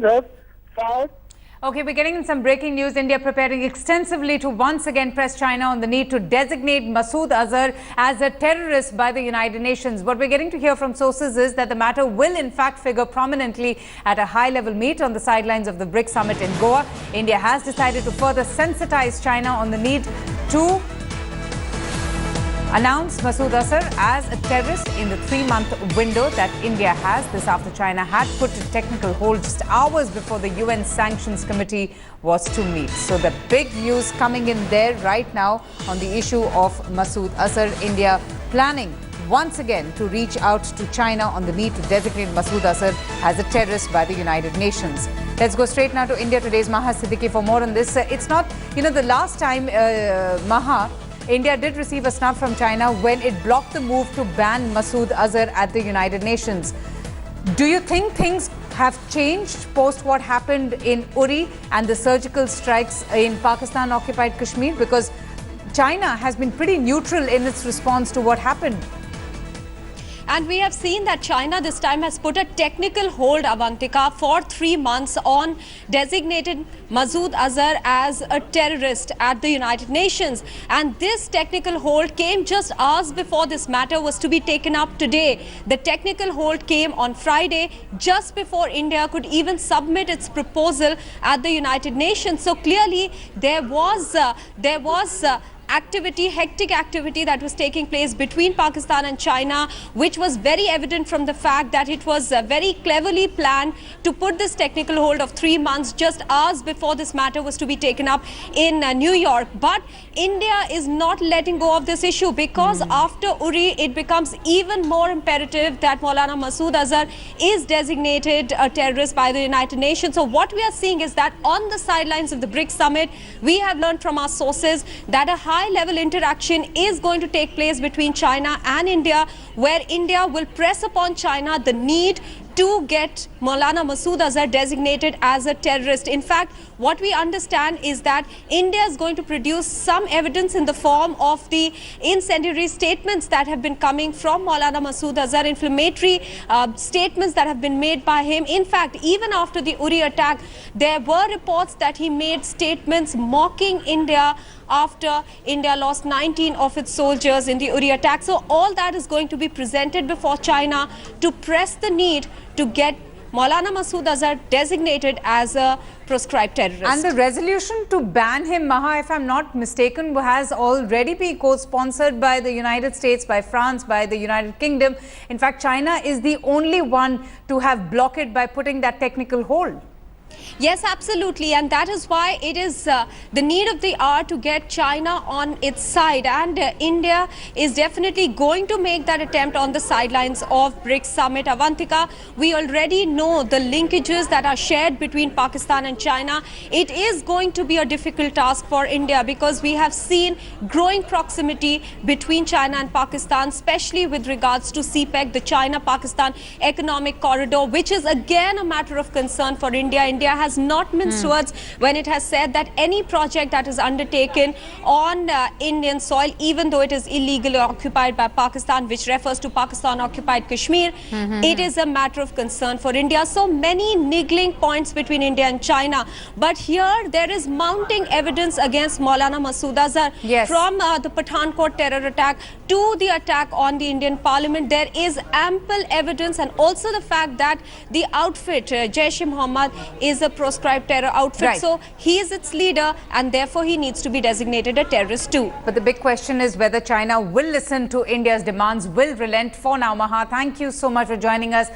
have filed. Okay, we're getting some breaking news. India preparing extensively to once again press China on the need to designate Masood Azhar as a terrorist by the United Nations. What we're getting to hear from sources is that the matter will in fact figure prominently at a high-level meet on the sidelines of the BRICS summit in Goa. India has decided to further sensitize China on the need to announced Masood Azhar as a terrorist in the 3-month window that India has. This after China had put a technical hold just hours before the UN Sanctions Committee was to meet. So the big news coming in there right now on the issue of Masood Azhar. India planning once again to reach out to China on the need to designate Masood Azhar as a terrorist by the United Nations. Let's go straight now to India Today's Maha Siddiqui for more on this. It's not, the last time, Maha, India did receive a snub from China when it blocked the move to ban Masood Azhar at the United Nations. Do you think things have changed post what happened in Uri and the surgical strikes in Pakistan-occupied Kashmir? Because China has been pretty neutral in its response to what happened. And we have seen that China this time has put a technical hold, Avantika, for 3 months on designated Masood Azhar as a terrorist at the United Nations. And this technical hold came just hours before this matter was to be taken up today. The technical hold came on Friday, just before India could even submit its proposal at the United Nations. So clearly there was hectic activity that was taking place between Pakistan and China, which was very evident from the fact that it was very cleverly planned to put this technical hold of 3 months just hours before this matter was to be taken up in New York. But India is not letting go of this issue because after Uri, it becomes even more imperative that Maulana Masood Azhar is designated a terrorist by the United Nations. So what we are seeing is that on the sidelines of the BRICS summit, we have learned from our sources that a high-level interaction is going to take place between China and India, where India will press upon China the need to get Maulana Masood Azhar designated as a terrorist. In fact, what we understand is that India is going to produce some evidence in the form of the incendiary statements that have been coming from Maulana Masood Azhar, inflammatory statements that have been made by him. In fact, even after the Uri attack, there were reports that he made statements mocking India after India lost 19 of its soldiers in the Uri attack. So all that is going to be presented before China to press the need to get Maulana Masood Azhar designated as a proscribed terrorist. And the resolution to ban him, Maha, if I'm not mistaken, has already been co-sponsored by the United States, by France, by the United Kingdom. In fact, China is the only one to have blocked it by putting that technical hold. Yes, absolutely. And that is why it is the need of the hour to get China on its side. And India is definitely going to make that attempt on the sidelines of BRICS summit. Avantika, we already know the linkages that are shared between Pakistan and China. It is going to be a difficult task for India because we have seen growing proximity between China and Pakistan, especially with regards to CPEC, the China-Pakistan Economic Corridor, which is again a matter of concern for India. India has not minced words when it has said that any project that is undertaken on Indian soil, even though it is illegally occupied by Pakistan, which refers to Pakistan-occupied Kashmir, it is a matter of concern for India. So many niggling points between India and China. But here there is mounting evidence against Maulana Masood Azhar. Yes. From the Pathankot terror attack to the attack on the Indian Parliament, there is ample evidence, and also the fact that the outfit, Jaish-e-Mohammed, is a proscribed terror outfit. Right. So he is its leader and therefore he needs to be designated a terrorist too. But the big question is whether China will listen to India's demands, will relent. For now, Maha, thank you so much for joining us.